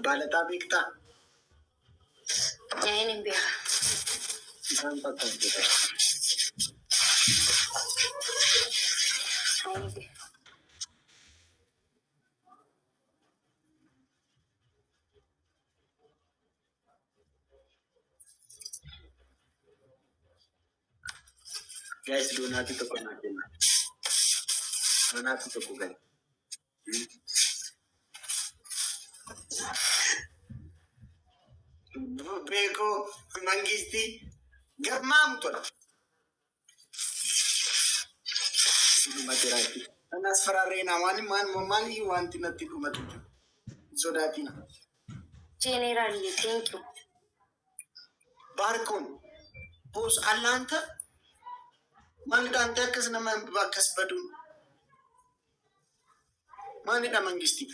Abala tabik ta. Yan yung biraa. Isang pagkakita. Yan yung biraa. Guys, doon natin ito pa natin. Doon natin ito po guys. Beko, mangisti, garmam to na. Sino matirati? Anas fararena mani wanti na tilu matuju. So dati na. Generally, thank you. Barkon, pos alanta, mani dante kas naman bakas badun. Mani na mangisti.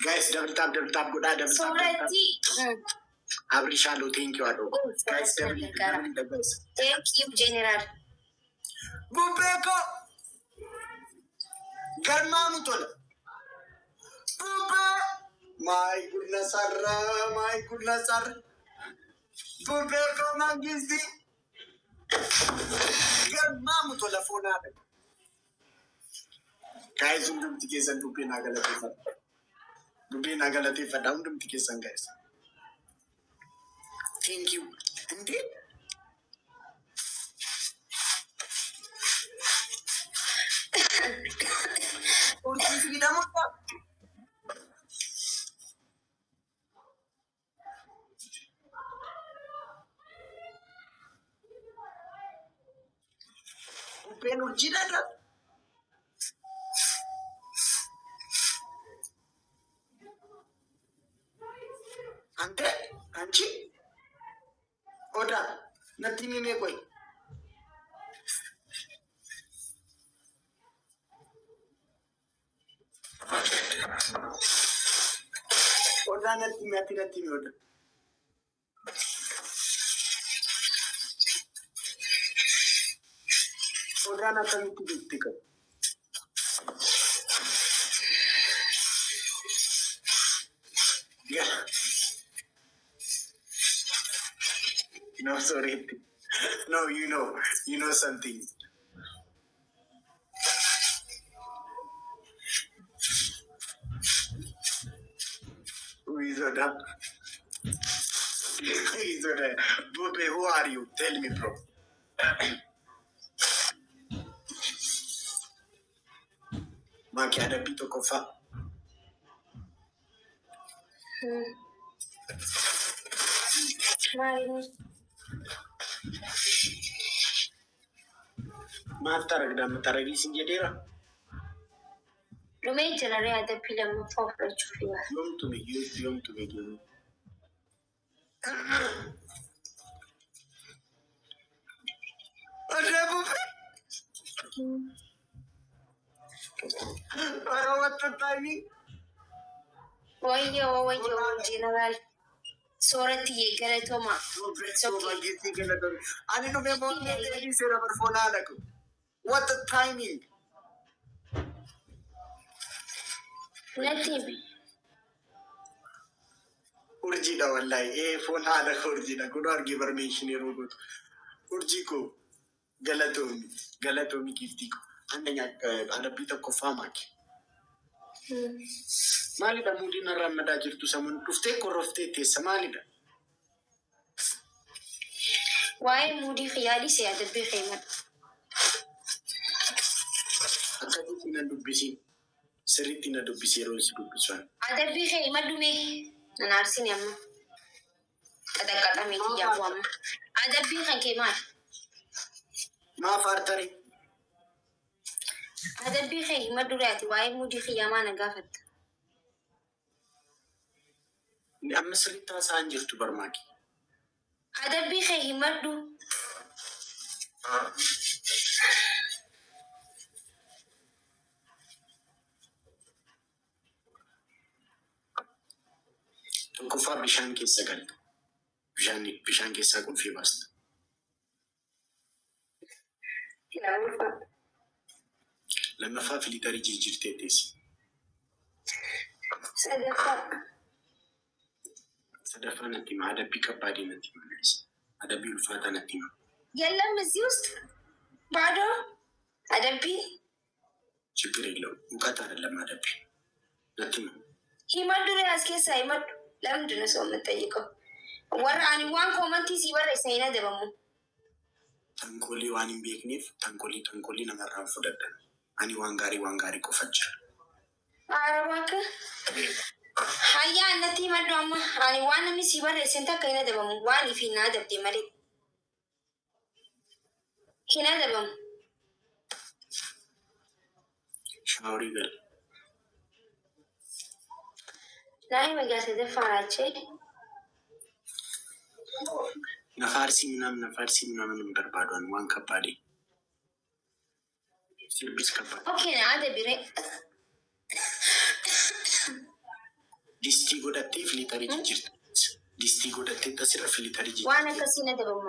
Guys, double tap, double tap. Sorati. Abri shallow, thank you, Ado. Guys, double tap. Thank you, General. Bubeko! Garmamu tola. Bube! My goodness, Sarah, my goodness, Sarah. Bubeko mangisti. Garmamu tola phone abe. Guys, undum tikesan bube nagalati. Durii nagalati fada undum tikesan guys. Thank you. Indeed. Urjisi kita apa? Upen urjina kan? Ante, anci, oda, nanti mimi koi. Oda nanti mimi oda. Oda nanti mimi bukti koi. Yeah. No, sorry. No, you know something. Who is Oda? Who is Oda? Bube, who are you? Tell me, bro. Maki ada pito kofa. Mataragi sinjedera. Lumay jalalee ada film for Rachuf. Yom to me. Ada Bube. What the timing? Wayo, General. Sorati egalan toma. Ani no me monne lady sera per phone alaku. What the timing? Nothing. Urji da wallahi phone alaku urji da kuno argi permission rogut. Urji ko galatomi gifti ko. Andanya ada pita ko famaki. Malida mudina ramada jirtu samun tufte ko rofte te samalida. Why mudi khiyali se ada bi khaymat. Akka tina dubbisi. Siritina dubbisi rosi dubbisan. Ada bi khaymat dume. Nanarsin yamma. Ada kata miti ya wam. Ada bi khaymat. Ma fartari. Ada bi khaymat durati why mudi khiyama nagafat. Amma sirita saan jirtu barmaki. Ada bi khaymat du. Kufa bishan keessa galta. Bishan keessa qulfii baasta. Lammaffaa filitarii jijjiirtee teessi. Sadaffaa natti hima. Adabbii qabbaadii natti hima. Adabbii ulfaataa natti hima. የለም እዚህ ውስጥ ባዶ አደቢ ችግር የለውም። እውቀት አይደለም አደብኝ ነቲ ነው። ሂመዱ ላይ አስኬሳ ሂመዱ ለምንድን ነው ሰው የምትጠይቀው? ወራ አኒ ዋን ኮመንቲ ሲበረ ሰይነ ደበሙ ተንኮሊ ዋኒን ቤክኒፍ ተንኮሊ ነመራን ፉደደ አኒ ዋንጋሪ ቆፈጅ አረባከ ሀያ ነቲ መዷማ አኒ ዋን ሚ ሲበረ ሰንታ ከይነ ደበሙ ዋን ፊና ደብዴ መሌ ሂና ደበሙ ሻውሪ ገል ላይ መጋሰ ደፋራቼ ነፋርሲ ምናምን በርባዷን ዋን ከባዴ ሲልቢስ ከባድ ኦኬ አደ ቢሬ ዲስቲ ጎዳቴ ፍሊተሪ ጅርት ዲስቲ ጎዳቴ ተስራ ፍሊተሪ ጅርት ዋና ከሲነ ደበሙ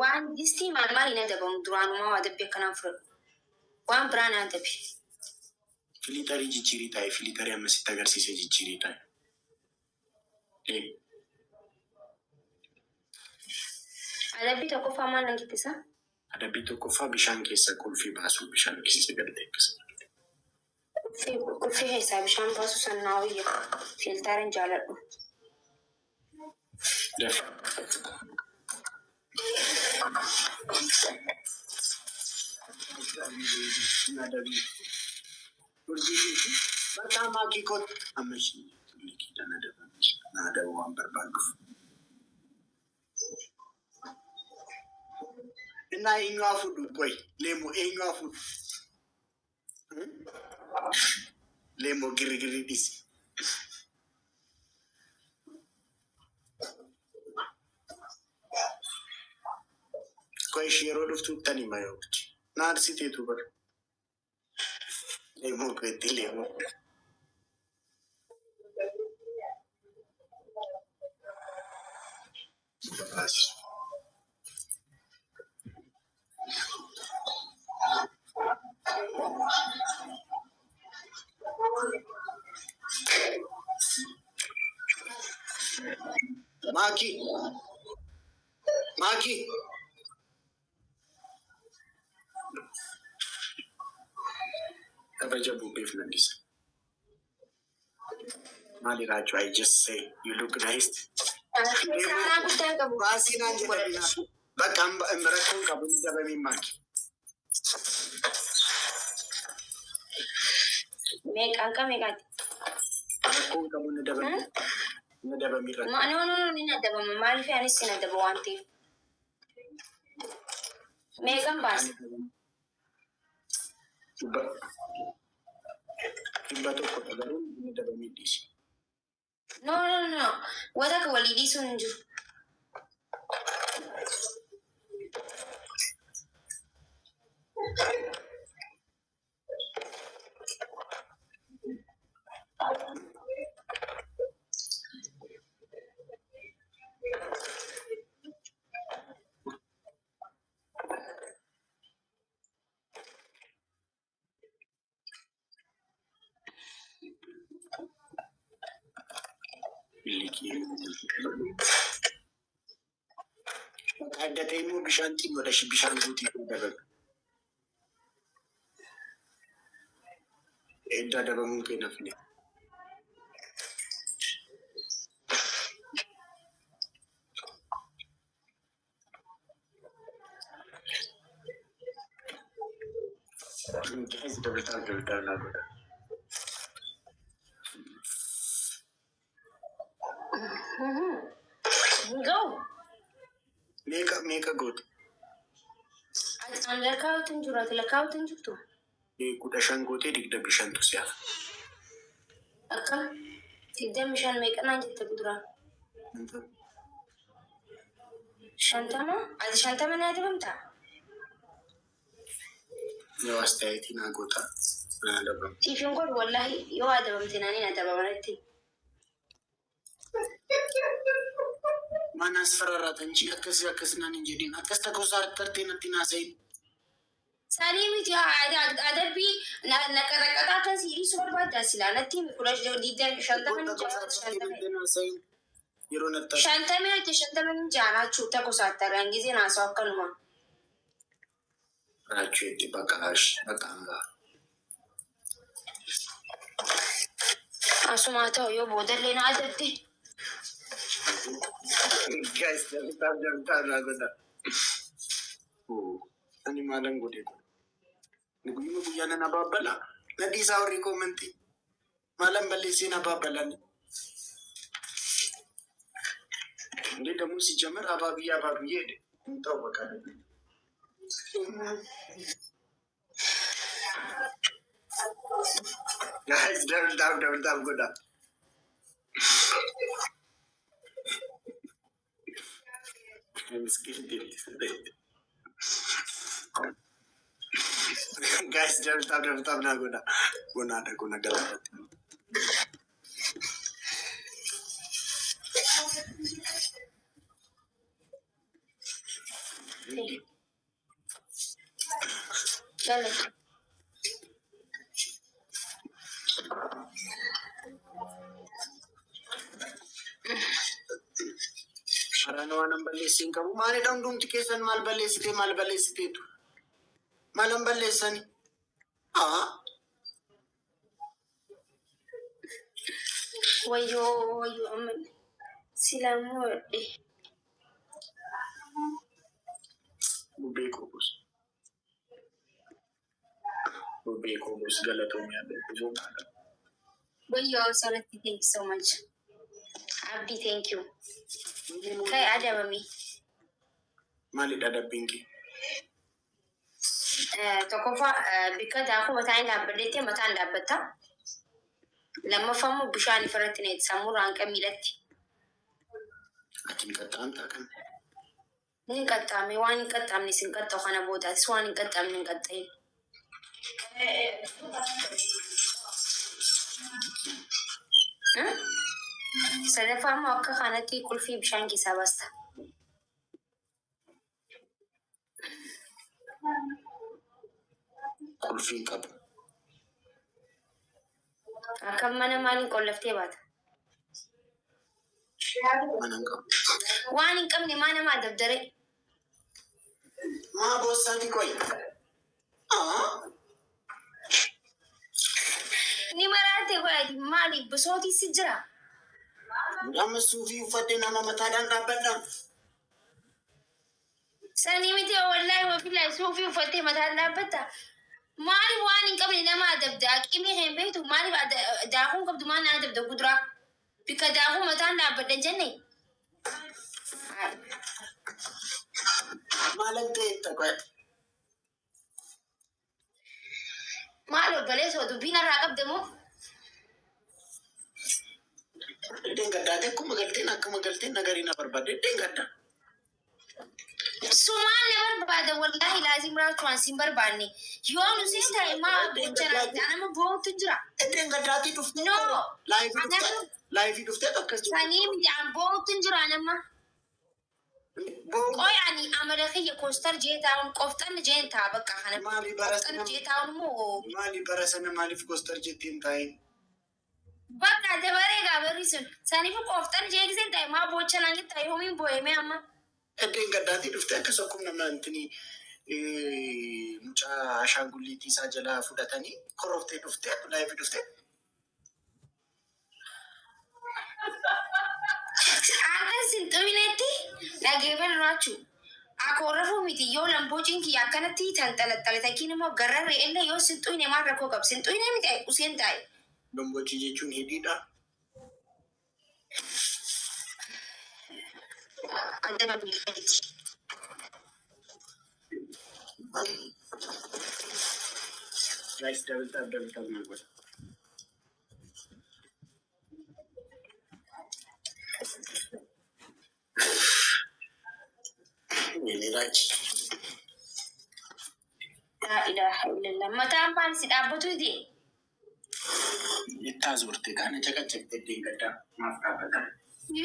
ዋን ዲስቲ ማልማል ይነ ደበሙ ድራኑ ማ አደብ ከናፍረ ዋን ብራን አደብ ፍሊተሪ ጅሪታይ ፍሊተሪ አመሲታ ገርሲሴ ጅሪታይ አደቢ ተቆፋ ማን እንግዲሳ አደቢ ተቆፋ ቢሻን ኬሰ ቁልፊ ባሱ ቢሻን ኬሰ ገለቴክስ ቁልፊ ሂሳብ ቢሻን ባሱ ሰናው ፊልተርን ጃለዱ ደፍ አደቢ በጣም አቂቆት አመሽ ልክ ደነደበች ናደዋን በርባሉ እና ይኛው አፉዱ ቆይ ሌሞ ይኛው አፉዱ ሌሞ ግሪግሪ ዲስ ቆይ ሽሮ ዱፍቱ ተኒ ማዮች ናርሲቴ ቱበር ሌሞ ከቲ ሌሞ ማኪ ተበጀቡ ቤፍ ለንዲስ ማሊ ራቹ አይ ጀስት ሴ ዩ ሉክ ናይስ ባሲና ጀለና በቃ እምረከው ቀቡን ደበሚ ማኪ ሜቃንካ ሜቃት ረከው ቀቡን ደበሚ ረከው ኖ ኒና ደበማ ማልፊ አኒስ ሲና ደበዋንቲ ሜቃን ባስ Bato ko tagaro ni debami dis. No. Wala ka waliti sunju. Addatee bishaan xinnoodha bishaan guutii dabalu. Edda dabamuu kenna fide. Dabalataa naa godha. Go. Meeqa goote? An lakkaawwatiin jiru ati lakkaawwatiin jirtu? 15 gootee 25tu si'a. Akka 25 meeqa naan jette duraan? 50? Ati 50 naa dibamtaa? Yoo astaayitii naa goota naa dabamu. Tiifiin kun wallaahi yoo adabamte naanii na dabamanitti. Mana asfararraatan ji akkasnaan hin jedhin akkas takko saartartee natti naasayin. Sanii miti adabbii naqaqaxaa kan siiriisu barbaaddaa silaa natti kudha shantamanii shantamanii jaanaachuu takku saattarraan gisee naasoo akkanuma. Rachuu itti baqaangaa. Asumaa ta'u yoo boodallee na adabde. Guys, dabtaan naa godha. Ani maalan godhe kun? Guyyuma guyyaa nan abaabala. Nadhiisaa warri koomantii. Maalan balleessee na abaabalani. Ndee damuu si jamar abaabiyyee de. Hin ta'u baqaadha. Guys, dabtaan godha. Miskin deemti. Guys, dabtaan naa godha. Gonaadha gona galaafatti. Jale. Sharaan waan balleessiin qabu. Maalidha hundumti keessan maal balleessiteetu? Maalan balleessani? Wayyoo amma silaamuu hodhe. Bubbee koobos galatoomii abbaa. Wayyoo sorry, thank you so much. Abdi, thank you. Kai adabami. Maalidha dabbiin kee? Tokkoffaa bikka daakuu mataa hin dhaabbadeetti mataa hin dhaabbata. Lammaffammoo bishaan ifarratti neeti sammurraan qamiidhatti. Ati hin qaxxaamtaa kan? Ni hin qaxxaame waan hin qaxxaamne sin qaxxa'u kana boodaatis waan hin qaxxaamne hin qaxxa'in. Sadaffammoo akka kanatti qulfii bishaan keessaa baasta. Qulfii qabu. Akkam mana maaliin qollaftee baata? Mana hin qabu. Waan hin qabne maa nama adabdaree? Maa boossaati qoy? Ni maraate godhati maaliif bisootii si jira? Amma suufii uffattee nama mataadhaan dhaabbadha. Sanii miti wallahi wabillahi suufii uffattee mataan dhaabbata. Maaliif waan hin qabne nama adabda? Qimee hin beektu maaliif daakuun qabdu maan na adabda kuduraa? Bikka daakuu mataan dhaabbadha jenne. Maalan ta'etta qoy? Maal obboleessa dubbiin irraa qabde moo? Iddeen gaddaate akkuma galteen nagarii na barbaadde iddeen gaddaa. Sumaan na barbaada wallahi laazim Rachun sin barbaanne. Yoo nu siin ta'e maa boonchana nama boontu jira. Iddeen gaddaatii dhufte. No. Laayifii dhuftee akkas jiru. Sanii midhaan boontu jira nama. Qoy ani amala kiyya koostar jeetaawun qoftan jeentaa bakka kana. Maali bara sana? Qoftan jeetaawun moo? Maali bara sana maaliif koostar jettiin taa'in? Bakka dabaree gaabarri sun saniif qoftan jeegiseen ta'e maa boonchana ngi ta'e homiin boo'emee amma. Iddeen gaddaatii dhuftee akkas akkuma nama intini mucaa ashaangulliitii isaa jalaa fudhatanii koroftee dhuftee laayifii dhuftee. Akkasin xuminetti dhageeffan Rachun. Akoorrafuu miti yoo lamboociin kiyya akkanatti tanxalaxale takkiin immoo gararree illee yoo sin xuyne maal rakkoo qaba? Sin xuyne miti useen taa'e. Lamboocii jechuun hidhiidha. Adama biifeeti. Guys, dabalataan naa godha. Laa ilaaha illallah. Mataan baan si dhaabbatu iti. Ittaa zuurte kana caqacaqte iddeen gaddaa maaf dhaabbata.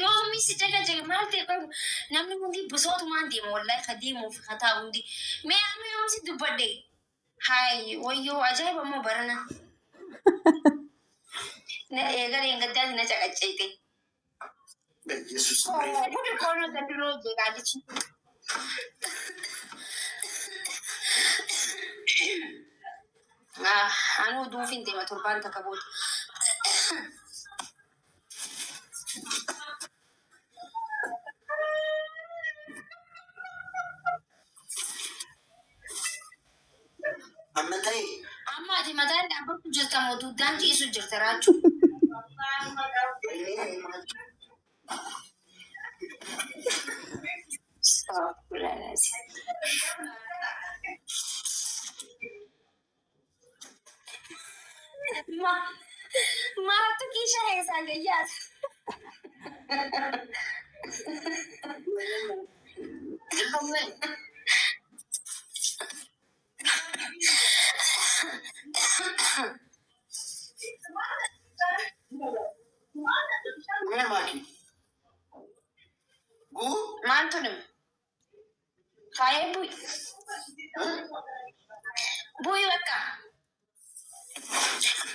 Yoo misi caqacaqe maal ta'e qabu namni hundi bisootumaan deema wallahi ka deemuuf ka taa'u hundi. Mee amma yoo si dubbadde Hai, wayyo aja'iba moo barana. Na eegaleen gaddaati na caqaccayte. Yesus Kuni kono gaddiroo jeeqaalichi. Anuu duufin deema torbaan takka booda. amma ta'e Amma ati mataan dhaabbatu jirta moo duudaan ciisu jirta Rachun? Ma, maaltu kiisha eesaa gayyaas? Guna makin. Gu? Maaltu nima? Faayee bu'i. Bu'i bakka.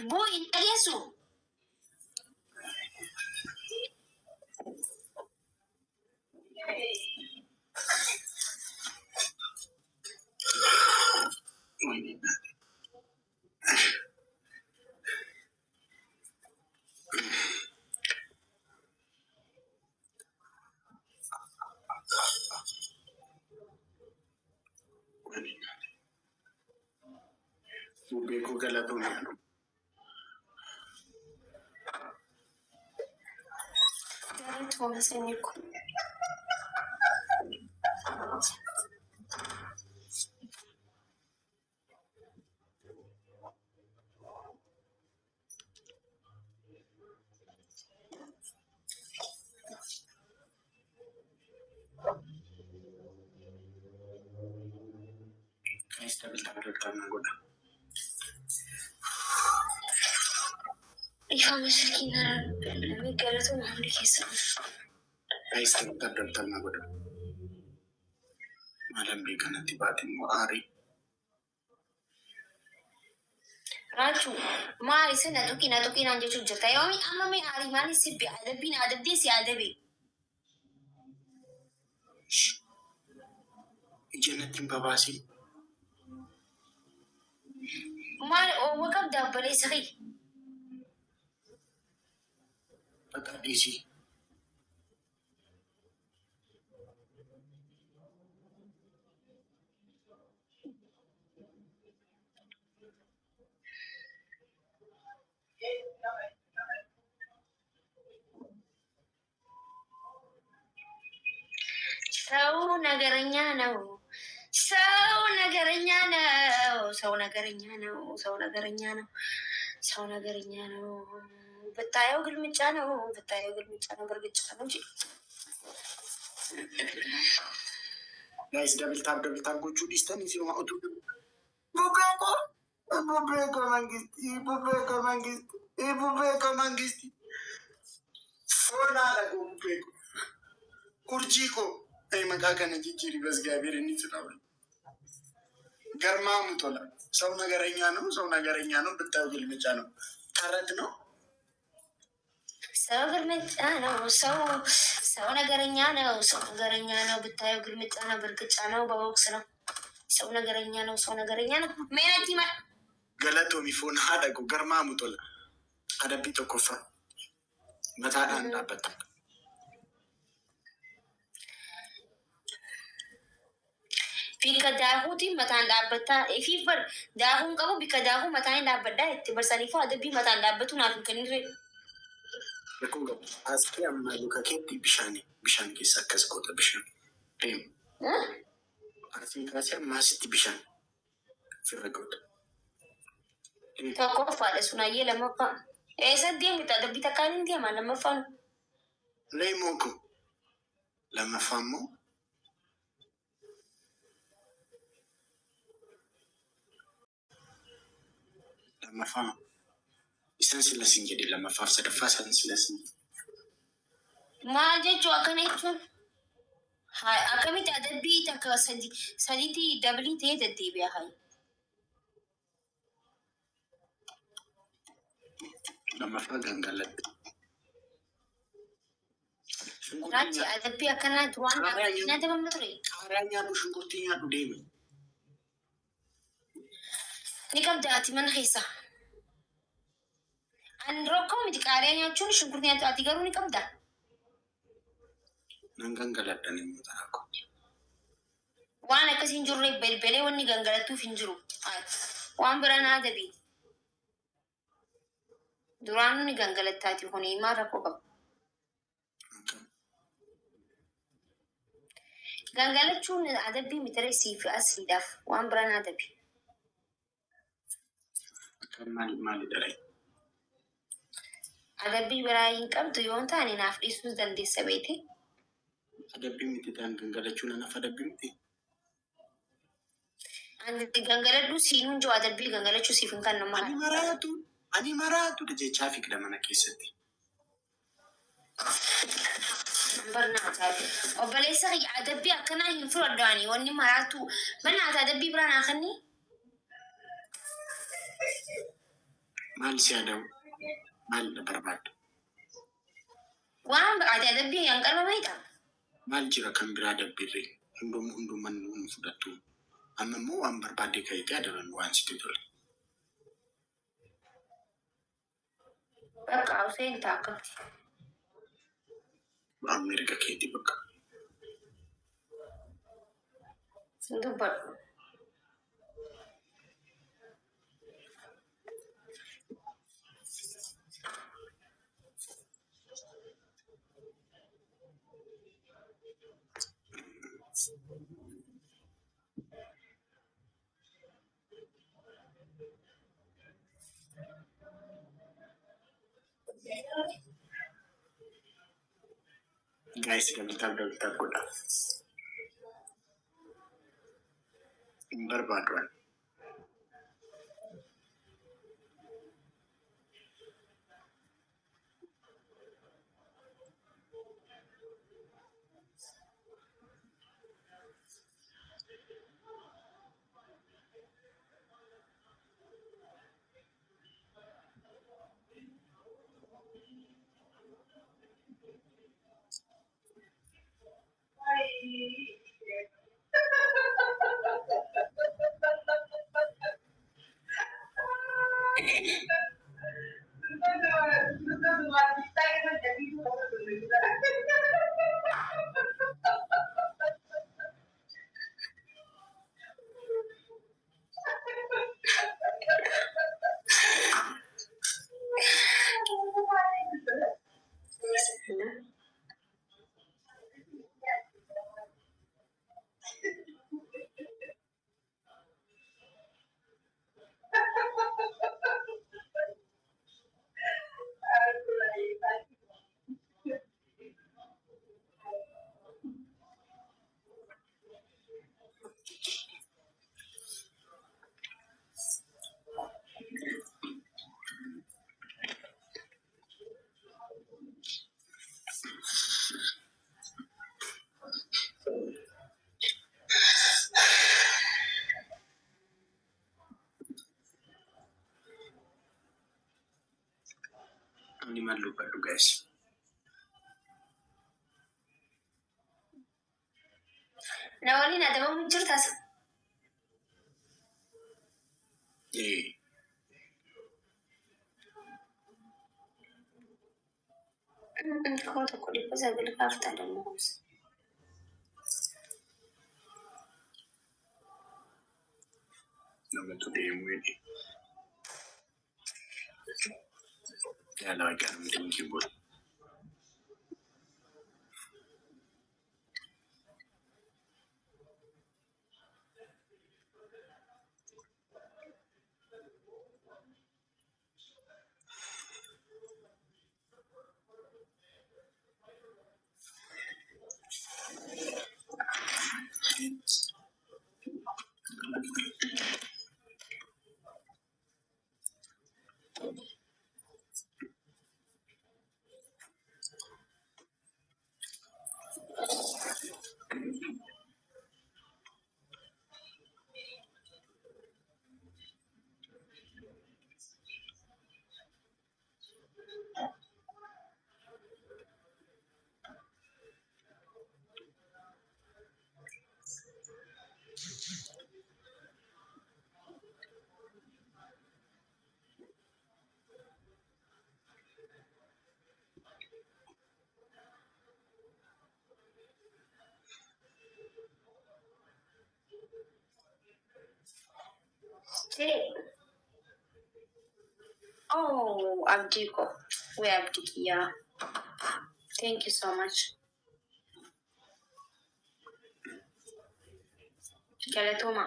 Bu'i hin dhageessu. Beeku galatoon yaadu. Gaariitu oomishni kun. Guys, double na godha. Ifa masakiina namni galatu hundi keessa. Guys, double na godha. Malam beekanatti baatin moo aarii. Rachun, maali sana tuqinaan jechuun jirta. Yoomi amma mee aarii maali sibbi adabbiin adabdee si adabe. Ijannatti hin babaasin. Maali oowwa qabdaa obboleessa kee? Bakka dhiisii. ሰው ነገረኛ ነው። ሰው ነገረኛ ነው። ሰው ነገረኛ ነው። ሰው ነገረኛ ነው። ሰው ነገረኛ ነው። ብታየው ግልምጫ ነው። ብታየው ግልምጫ ነው። በርግጫ ነው እንጂ Guys, double tap gochuu dhiistanii si ma'utu. Bubeeko mangisti. Foonaa dhaquu bubeeko. Urjii koo. Maqaa kana jijjiiri bas gaabiir inni tunaawal. Garmaamu tola. Sau ነገረኛ ነው ብታየው ግልምጫ ነው። ተረት ነው። ሰው ግልምጫ ነው። ሰው ነገረኛ ነው። ሰው ነገረኛ ነው። ብታየው ግልምጫ ነው። በርግጫ ነው። በቦክስ ነው። ሰው ነገረኛ ነው። ሰው ነገረኛ ነው። ሜነቲ Galatoomi foon haadha koo garmaamu tola. Adabbii tokkoffaa. Mataadhaan dhaabbata. Bika daakuuti mataan dhaabbataa. Ifiif bar daakuun qabu bika daakuu mataan dhaabbadhaa itti barsaniifuu adabbii mataan dhaabbatu naaf hin kennire. Rakkoon qabu. Asii amma luka keetti bishaan keessa akkas goota bishaan. Deemu. Asii kaasee amma asitti bishaan. Firra goota. Tokkoffaadha sunaayyee lammaffaa. Eessa deemita adabbii takkaan hin deemaa lammaffaan. Leemoo ko. Lammaffaa immoo. Lammaffaa. Isaan silasin jedhe lammaffaaf sadaffaa isaan silasin. Maal jechuu akkana jechuun akkamitti adabbii takka sadiitti dabalii ta'ee deddeebi'a hayi. لما فاقن قالت Rachi adabbii akkanaa duraan nyaata mamma ture. Qaaraa nyaadhu shunkurtii nyaadhu deemi. Ni qabda ati mana keessa. Ani rokkoo miti qaaraa nyaachuun shunkurtii nyaatu ati garuu ni qabda. Nan gangaladhan immoo taako. Waan akkasiin jirre belbelee wanni gangalatuuf hin jiru. Waan bira naa adabii. Duraan ni gangalattaati kuni maal rakkoo qaba. Gangalachuun adabbii mitare siif asiidhaaf waan bira naa adabii. Maali darai? Adabbii biraa hin qabdu yoo taane naaf dhiisuu dandeessa beekte. Adabbii miti ta'an gangalachuun anaaf adabbii miti. Ani gangaladhu siinuun jiru adabbii gangalachuu siif hin kennu maal? Ani maraatu jechaa fi mana keessatti. Barnaataa obboleessa adabbii akkanaa hin fudhadhaani wanni maraatu barnaata adabbii biraa naa kenni. Maal si adabu? Maal barbaaddu? Waan ati adabbii hin qalbameedha. Maal jira kan biraa dabbirree hundumaan nuun fudhattu. Amma immoo waan barbaadde ka'eetii adaban waan sitti tole. Bakka Hussein taaka. Waan mirga keetii bakka. Dubbadhu. Guys, kita goda. Berbaduan. Ini malu baru guys. Nawalin ada mau muncul tas. Kau tak kau dipuasa bila kau tak ada mus. Nama tu dia Miti. Ya lah, kan mungkin buat. Oh, Abdiko. We Abdiki, yeah. Thank you so much. Galatoma.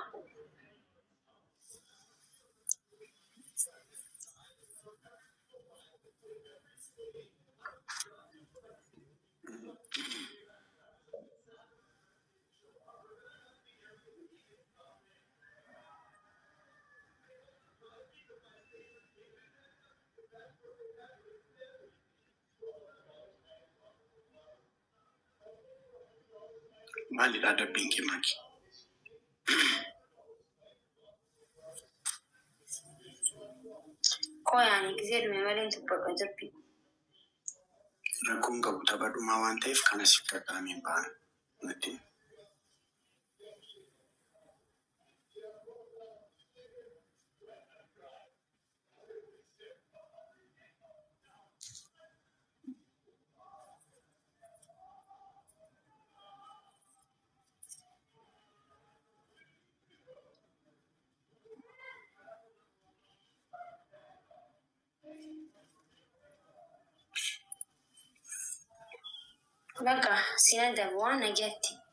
Mali ada binki maki. Koyani, Gizel, me went to Papa. Rakun qabu taphadhumaa waan ta'eef kana si qaqqaameen ba'an natti. Baka, sina dabuana jatti.